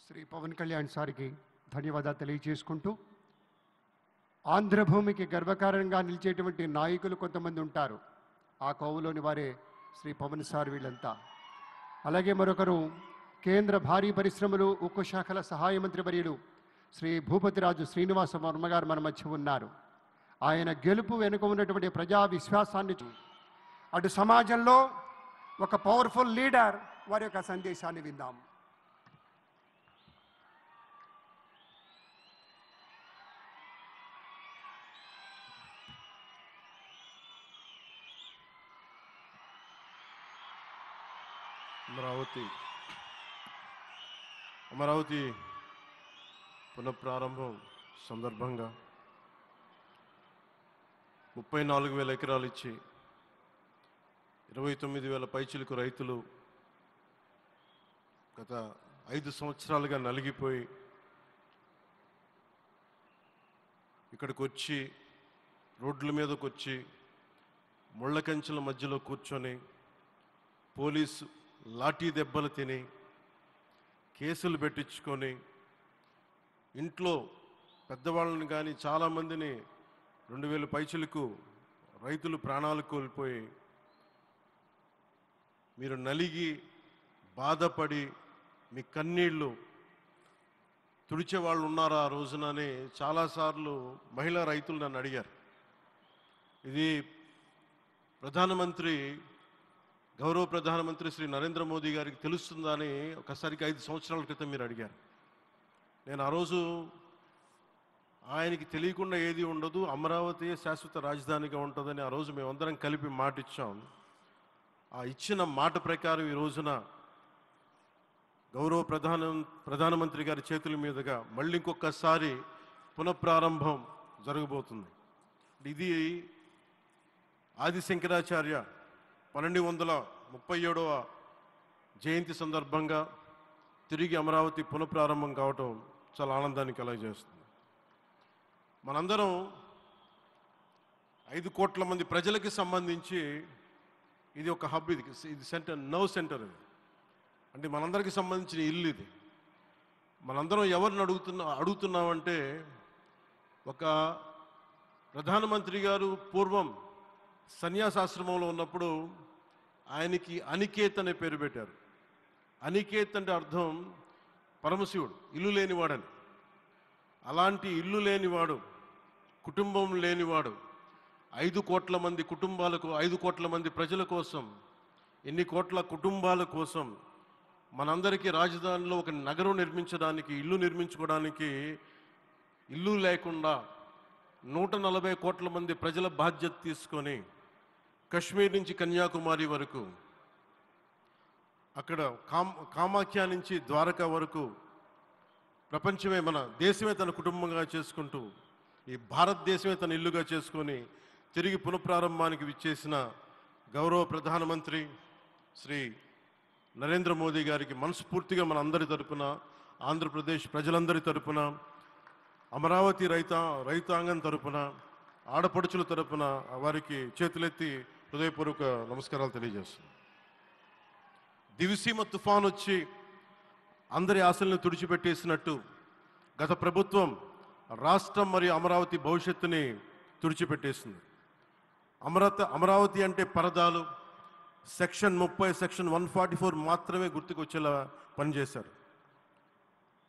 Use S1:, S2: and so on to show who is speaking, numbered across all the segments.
S1: శ్రీ పవన్ కళ్యాణ్ సార్కి ధన్యవాదాలు తెలియజేసుకుంటూ, ఆంధ్రభూమికి గర్వకారణంగా నిలిచేటువంటి నాయకులు కొంతమంది ఉంటారు. ఆ కోవలోని వారే శ్రీ పవన్ సార్ వీళ్ళంతా. అలాగే మరొకరు కేంద్ర భారీ పరిశ్రమలు ఉక్కు శాఖల సహాయ మంత్రి వర్యులు శ్రీ భూపతిరాజు శ్రీనివాస వర్మ గారు మన మధ్య ఉన్నారు. ఆయన గెలుపు వెనుక ఉన్నటువంటి ప్రజా విశ్వాసాన్ని, అటు సమాజంలో ఒక పవర్ఫుల్ లీడర్ వారి యొక్క సందేశాన్ని విందాం.
S2: అమరావతి పునఃప్రారంభం సందర్భంగా 34,000 ఎకరాలు ఇచ్చి 29,000 పైచిలకు రైతులు గత 5 సంవత్సరాలుగా నలిగిపోయి ఇక్కడికి వచ్చి రోడ్ల మీదకి వచ్చి ముళ్ళ కంచెల మధ్యలో కూర్చొని పోలీసు లాఠీ దెబ్బలు తిని కేసులు పెట్టించుకొని ఇంట్లో పెద్దవాళ్ళని కానీ చాలామందిని 2,000 పైచిలకు రైతులు ప్రాణాలు కోల్పోయి మీరు నలిగి బాధపడి మీ కన్నీళ్ళు తుడిచే వాళ్ళు ఉన్నారా ఆ రోజునని చాలాసార్లు మహిళా రైతులు నన్ను అడిగారు. ఇది గౌరవ ప్రధానమంత్రి శ్రీ నరేంద్ర మోదీ గారికి తెలుస్తుందా అని ఒకసారికి 5 సంవత్సరాల క్రితం మీరు అడిగారు. నేను ఆ రోజు ఆయనకి తెలియకుండా ఏది ఉండదు, అమరావతి శాశ్వత రాజధానిగా ఉంటుందని ఆ రోజు మేమందరం కలిపి మాట ఇచ్చాం. ఆ ఇచ్చిన మాట ప్రకారం ఈ రోజున గౌరవ ప్రధానమంత్రి గారి చేతుల మీదుగా మళ్ళీ ఇంకొకసారి పునఃప్రారంభం జరగబోతుంది. ఇది ఆది శంకరాచార్య 1237వ జయంతి సందర్భంగా తిరిగి అమరావతి పునఃప్రారంభం కావటం చాలా ఆనందాన్ని కలగజేస్తుంది. మనందరం 5 కోట్ల మంది ప్రజలకి సంబంధించి ఇది ఒక హబ్, ఇది సెంటర్, నర్వ్ సెంటర్. ఇది అంటే మనందరికీ సంబంధించిన ఇల్లు. ఇది మనందరం ఎవరిని అడుగుతున్నామంటే, ఒక ప్రధానమంత్రి గారు పూర్వం సన్యాసాశ్రమంలో ఉన్నప్పుడు ఆయనకి అనికేత్ అనే పేరు పెట్టారు. అనికేత్ అంటే అర్థం పరమశివుడు, ఇల్లు లేనివాడని. అలాంటి ఇల్లు లేనివాడు, కుటుంబం లేనివాడు 5 కోట్ల మంది కుటుంబాలకు, 5 కోట్ల మంది ప్రజల కోసం, ఎన్ని కోట్ల కుటుంబాల కోసం మనందరికీ రాజధానిలో ఒక నగరం నిర్మించడానికి, ఇల్లు నిర్మించుకోవడానికి ఇల్లు లేకుండా 140 కోట్ల మంది ప్రజల బాధ్యత తీసుకొని కశ్మీర్ నుంచి కన్యాకుమారి వరకు, అక్కడ కామాఖ్య నుంచి ద్వారకా వరకు ప్రపంచమే, మన దేశమే తన కుటుంబంగా చేసుకుంటూ ఈ భారతదేశమే తన ఇల్లుగా చేసుకొని తిరిగి పునఃప్రారంభానికి విచ్చేసిన గౌరవ ప్రధానమంత్రి శ్రీ నరేంద్ర మోదీ గారికి మనస్ఫూర్తిగా మన అందరి తరపున, ఆంధ్రప్రదేశ్ ప్రజలందరి తరపున, అమరావతి రైతాంగం తరపున, ఆడపడుచుల తరపున వారికి చేతులెత్తి హృదయపూర్వక నమస్కారాలు తెలియజేస్తున్నాను. దివిసీమ తుఫాన్ వచ్చి అందరి ఆశలను తుడిచిపెట్టేసినట్టు గత ప్రభుత్వం రాష్ట్రం మరియు అమరావతి భవిష్యత్తుని తుడిచిపెట్టేసింది. అమరావతి అంటే పరదాలు, సెక్షన్ 30, సెక్షన్ 144 మాత్రమే గుర్తుకొచ్చేలా పనిచేశారు.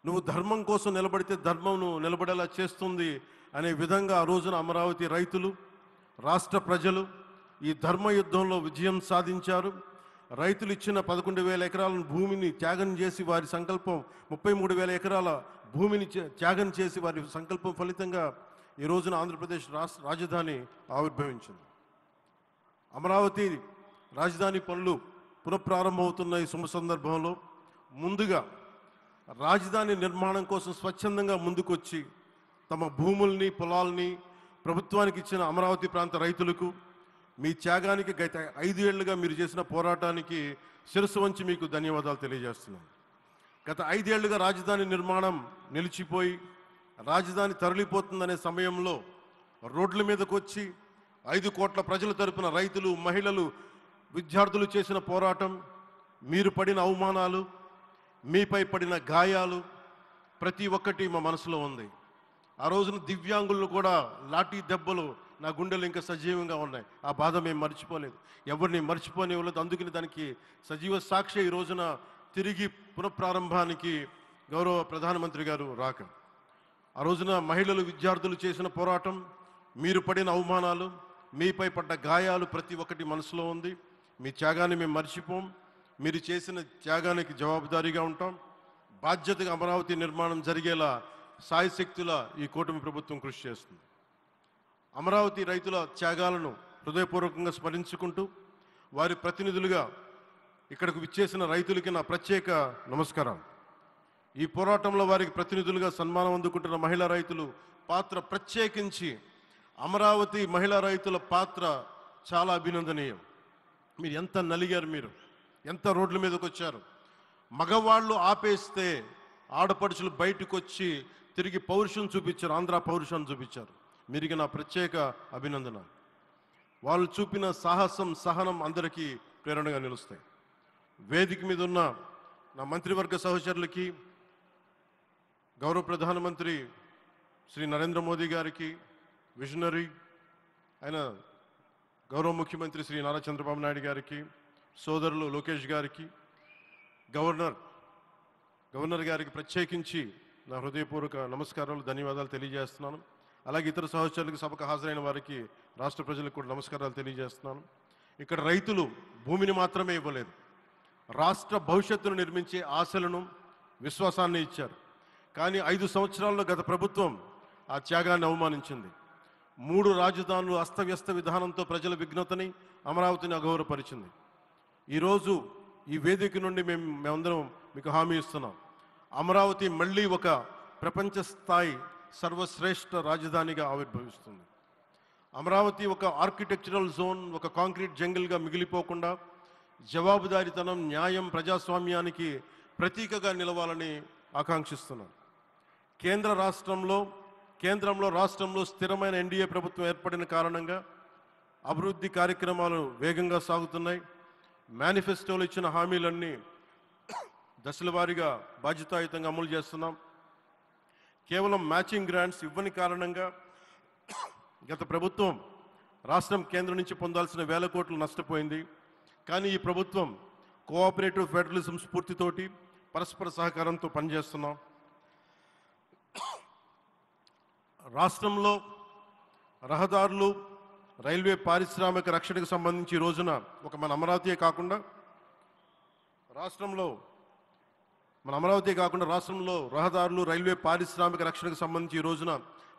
S2: నువ్వు ధర్మం కోసం నిలబడితే ధర్మం నువ్వు నిలబడేలా చేస్తుంది అనే విధంగా ఆ రోజున అమరావతి రైతులు, రాష్ట్ర ప్రజలు ఈ ధర్మ యుద్ధంలో విజయం సాధించారు. రైతులు ఇచ్చిన 11,000 ఎకరాల భూమిని త్యాగం చేసి, వారి సంకల్పం 33,000 ఎకరాల భూమిని త్యాగం చేసి వారి సంకల్పం ఫలితంగా ఈ రోజున ఆంధ్రప్రదేశ్ రాజధాని ఆవిర్భవించింది. అమరావతి రాజధాని పనులు పునఃప్రారంభమవుతున్న ఈ శుభ సందర్భంలో ముందుగా రాజధాని నిర్మాణం కోసం స్వచ్ఛందంగా ముందుకొచ్చి తమ భూముల్ని, పొలాల్ని ప్రభుత్వానికి ఇచ్చిన అమరావతి ప్రాంత రైతులకు, మీ త్యాగానికి, గత 5 ఏళ్లుగా మీరు చేసిన పోరాటానికి శిరస్సు వంచి మీకు ధన్యవాదాలు తెలియజేస్తున్నాను. గత 5 ఏళ్లుగా రాజధాని నిర్మాణం నిలిచిపోయి రాజధాని తరలిపోతుందనే సమయంలో రోడ్ల మీదకు వచ్చి 5 కోట్ల ప్రజల తరపున రైతులు, మహిళలు, విద్యార్థులు చేసిన పోరాటం, మీరు పడిన అవమానాలు, మీపై పడిన గాయాలు, ప్రతి ఒక్కటి మా మనసులో ఉంది. ఆ రోజున దివ్యాంగులను కూడా లాఠీ దెబ్బలు నా గుండెలు ఇంకా సజీవంగా ఉన్నాయి. ఆ బాధ మేము మర్చిపోలేదు, ఎవరిని మర్చిపోనివ్వలేదు. అందుకని దానికి సజీవ సాక్షి ఈ రోజున తిరిగి పునఃప్రారంభానికి గౌరవ ప్రధానమంత్రి గారు రాక, ఆ రోజున మహిళలు విద్యార్థులు చేసిన పోరాటం, మీరు పడిన అవమానాలు, మీపై పడ్డ గాయాలు ప్రతి ఒక్కటి మనసులో ఉంది. మీ త్యాగాన్ని మేము మర్చిపోం. మీరు చేసిన త్యాగానికి జవాబుదారీగా ఉంటాం. బాధ్యతగా అమరావతి నిర్మాణం జరిగేలా సాయశక్తుల ఈ కూటమి ప్రభుత్వం కృషి చేస్తుంది. అమరావతి రైతుల త్యాగాలను హృదయపూర్వకంగా స్మరించుకుంటూ వారి ప్రతినిధులుగా ఇక్కడకు విచ్చేసిన రైతులకి నా ప్రత్యేక నమస్కారం. ఈ పోరాటంలో వారికి ప్రతినిధులుగా సన్మానం అందుకుంటున్న మహిళా రైతులు పాత్ర, ప్రత్యేకించి అమరావతి మహిళా రైతుల పాత్ర చాలా అభినందనీయం. మీరు ఎంత నలిగారు, మీరు ఎంత రోడ్ల మీదకి వచ్చారు. మగవాళ్ళు ఆపేస్తే ఆడపడుచులు బయటకు వచ్చి తిరిగి పౌరుషం చూపించారు, ఆంధ్ర పౌరుషాన్ని చూపించారు. మీరికి నా ప్రత్యేక అభినందన. వాళ్ళు చూపిన సాహసం, సహనం అందరికీ ప్రేరణగా నిలుస్తాయి. వేదిక మీద ఉన్న నా మంత్రివర్గ సహచరులకి, గౌరవ ప్రధానమంత్రి శ్రీ నరేంద్ర మోదీ గారికి, విజనరీ అయిన గౌరవ ముఖ్యమంత్రి శ్రీ నారా చంద్రబాబు నాయుడు గారికి, సోదరులు లోకేష్ గారికి, గవర్నర్ గారికి ప్రత్యేకించి నా హృదయపూర్వక నమస్కారాలు, ధన్యవాదాలు తెలియజేస్తున్నాను. అలాగే ఇతర సహచరులకు, సభకు హాజరైన వారికి, రాష్ట్ర ప్రజలకు కూడా నమస్కారాలు తెలియజేస్తున్నాను. ఇక్కడ రైతులు భూమిని మాత్రమే ఇవ్వలేదు, రాష్ట్ర భవిష్యత్తును నిర్మించే ఆశలను, విశ్వాసాన్ని ఇచ్చారు. కానీ 5 సంవత్సరాల్లో గత ప్రభుత్వం ఆ త్యాగాన్ని అవమానించింది. 3 రాజధానులు, అస్తవ్యస్త విధానంతో ప్రజల విఘ్నతని, అమరావతిని అగౌరవపరిచింది. ఈరోజు ఈ వేదిక నుండి మేమందరం మీకు హామీ ఇస్తున్నాం, అమరావతి మళ్ళీ ఒక ప్రపంచ స్థాయి సర్వశ్రేష్ఠ రాజధానిగా ఆవిర్భవిస్తుంది. అమరావతి ఒక ఆర్కిటెక్చరల్ జోన్, ఒక కాంక్రీట్ జంగిల్గా మిగిలిపోకుండా జవాబుదారీతనం, న్యాయం, ప్రజాస్వామ్యానికి ప్రతీకగా నిలవాలని ఆకాంక్షిస్తున్నాం. కేంద్రంలో రాష్ట్రంలో స్థిరమైన ఎన్డీఏ ప్రభుత్వం ఏర్పడిన కారణంగా అభివృద్ధి కార్యక్రమాలు వేగంగా సాగుతున్నాయి. మేనిఫెస్టోలో ఇచ్చిన హామీలన్నీ దశల వారీగా బాధ్యతాయుతంగా అమలు చేస్తున్నాం. కేవలం మ్యాచింగ్ గ్రాంట్స్ ఇవ్వని కారణంగా గత ప్రభుత్వం రాష్ట్రం కేంద్రం నుంచి పొందాల్సిన 1000 కోట్లు నష్టపోయింది. కానీ ఈ ప్రభుత్వం కోఆపరేటివ్ ఫెడరలిజం స్ఫూర్తితోటి, పరస్పర సహకారంతో పనిచేస్తున్నాం. రాష్ట్రంలో రహదారులు, రైల్వే, పారిశ్రామిక రక్షణకు సంబంధించి ఈ రోజున మన అమరావతియే కాకుండా రాష్ట్రంలో రహదారులు, రైల్వే, పారిశ్రామిక రక్షణకు సంబంధించి ఈ రోజున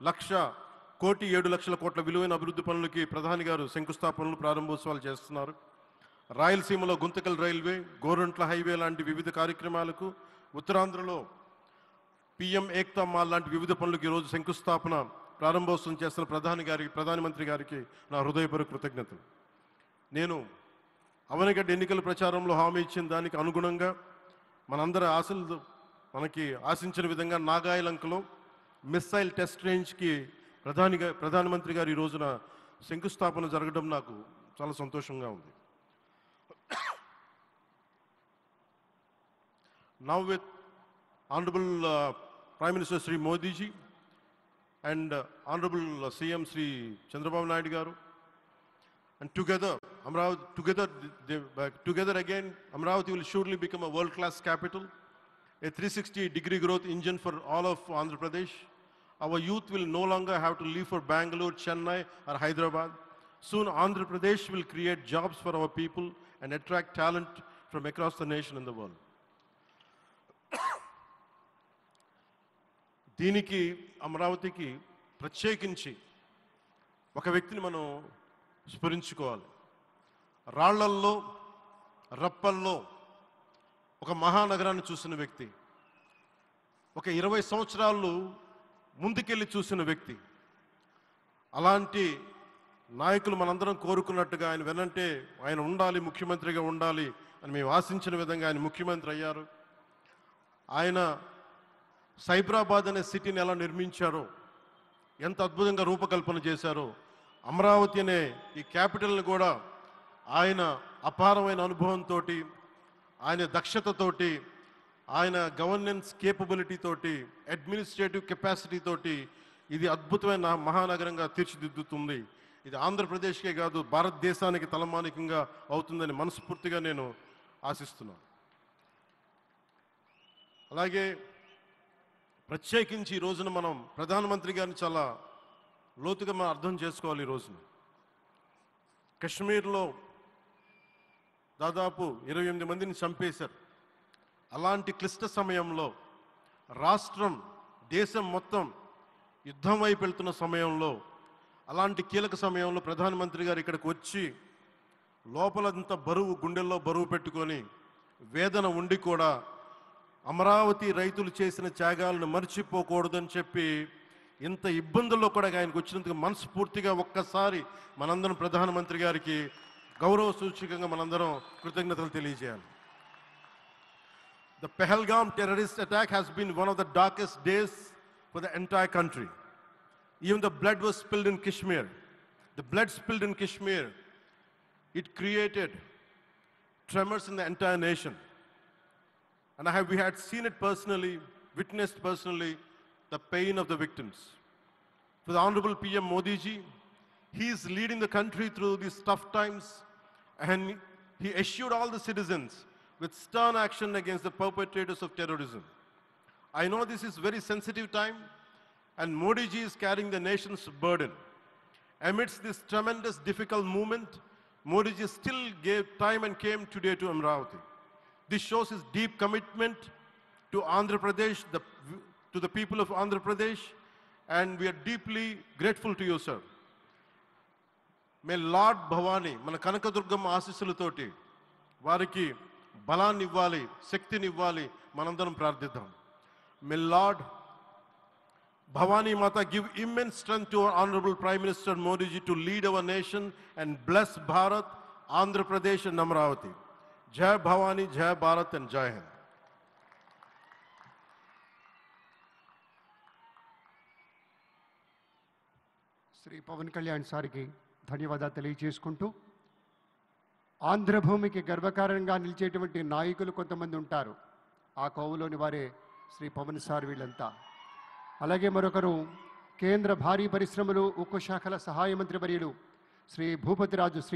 S2: 1,07,00,000 కోట్ల విలువైన అభివృద్ధి పనులకి ప్రధాని గారు శంకుస్థాపనలు, ప్రారంభోత్సవాలు చేస్తున్నారు. రాయలసీమలో గుంతకల్ రైల్వే, గోరంట్ల హైవే లాంటి వివిధ కార్యక్రమాలకు, ఉత్తరాంధ్రలో పిఎం ఏక్తా మాల్ లాంటి వివిధ పనులకు ఈరోజు శంకుస్థాపన, ప్రారంభోత్సవం చేస్తున్న ప్రధానమంత్రి గారికి నా హృదయపూర్వక కృతజ్ఞతలు. నేను అవనిగడ్డ ఎన్నికల ప్రచారంలో హామీ ఇచ్చిన దానికి అనుగుణంగా మనందరి ఆశలు మనకి ఆశించిన విధంగా నాగాయలంకలో మిస్సైల్ టెస్ట్ రేంజ్కి ప్రధానమంత్రి గారు ఈ రోజున శంకుస్థాపన జరగడం నాకు చాలా సంతోషంగా ఉంది. Now with Honorable Prime Minister Sri Modi ji and Honorable CM Sri Chandrababu Naidu garu, and together again Amravati will surely become a world-class capital, a 360-degree growth engine for all of Andhra Pradesh. Our youth will no longer have to leave for Bangalore, Chennai or Hyderabad. Soon Andhra Pradesh will create jobs for our people and attract talent from across the nation and the world. దీనికి అమరావతికి ప్రత్యేకించి ఒక వ్యక్తిని మనం స్మరించుకోవాలి. రాళ్లల్లో, రప్పల్లో ఒక మహానగరాన్ని చూసిన వ్యక్తి, ఒక 20 సంవత్సరాలు ముందుకెళ్ళి చూసిన వ్యక్తి. అలాంటి నాయకులు మనందరం కోరుకున్నట్టుగా ఆయన వెనంటే ఆయన ఉండాలి, ముఖ్యమంత్రిగా ఉండాలి అని మేము ఆశించిన విధంగా ఆయన ముఖ్యమంత్రి అయ్యారు. ఆయన సైబరాబాద్ అనే సిటీని ఎలా నిర్మించారో, ఎంత అద్భుతంగా రూపకల్పన చేశారో, అమరావతి అనే ఈ క్యాపిటల్ని కూడా ఆయన అపారమైన అనుభవంతో, ఆయన దక్షతతోటి ఆయన గవర్నెన్స్ కేపబిలిటీ తోటి, అడ్మినిస్ట్రేటివ్ కెపాసిటీ తోటి ఇది అద్భుతమైన మహానగరంగా తీర్చిదిద్దుతుంది. ఇది ఆంధ్రప్రదేశ్కే కాదు, భారతదేశానికి తలమానికంగా అవుతుందని మనస్ఫూర్తిగా నేను ఆశిస్తున్నాను. అలాగే ప్రత్యేకించి ఈ రోజున మనం ప్రధానమంత్రి గారిని చాలా లోతుగా మనం అర్థం చేసుకోవాలి. ఈ రోజున కశ్మీర్లో దాదాపు 28 మందిని చంపేశారు. అలాంటి క్లిష్ట సమయంలో రాష్ట్రం, దేశం మొత్తం యుద్ధం వైపు వెళ్తున్న సమయంలో, అలాంటి కీలక సమయంలో ప్రధానమంత్రి గారు ఇక్కడికి వచ్చి లోపలంతా బరువు, గుండెల్లో బరువు పెట్టుకొని వేదన ఉండి కూడా అమరావతి రైతులు చేసిన త్యాగాలను మర్చిపోకూడదని చెప్పి ఇంత ఇబ్బందుల్లో కూడా ఆయనకు వచ్చినందుకు మనస్ఫూర్తిగా ఒక్కసారి మనందరం ప్రధానమంత్రి గారికి గౌరవ సూచకంగా మనందరం కృతజ్ఞతలు తెలియజేయాలి. The Pahalgam terrorist attack has been one of the darkest days for the entire country. Even the blood was spilled in Kashmir. The blood spilled in Kashmir, it created tremors in the entire nation. And we had seen it personally, witnessed personally, the pain of the victims. For the Honorable PM Modi ji, he is leading the country through these tough times, and he assured all the citizens with stern action against the perpetrators of terrorism. I know this is very sensitive time, and Modi ji is carrying the nation's burden. Amidst this tremendous difficult movement, Modi ji still gave time and came today to Amravati. This shows his deep commitment to Andhra Pradesh, to the people of Andhra Pradesh, and we are deeply grateful to you, sir. May Lord Bhavani, మన కనకదుర్గమ్మ ఆశీస్సులతోటి వారికి బలాన్ని ఇవ్వాలి, శక్తిని ఇవ్వాలి, మనందరం ప్రార్థిద్దాం. May Lord Bhavani Mata give immense strength to our Honorable Prime Minister Modi ji to lead our nation and bless Bharat, Andhra Pradesh and Amravati. Jai Bhavani, Jai Bharat and Jai Hind.
S1: Shri Pawan Kalyan సార్కి ధన్యవాదాలు తెలియజేసుకుంటూ, ఆంధ్రభూమికి గర్వకారణంగా నిలిచేటువంటి నాయకులు కొంతమంది ఉంటారు. ఆ కోవలోని వారే Shri Pawan sir వీళ్ళంతా. అలాగే మరొకరు కేంద్ర భారీ పరిశ్రమలు, ఉక్కు శాఖల సహాయ మంత్రి వర్యులు శ్రీ భూపతిరాజు శ్రీ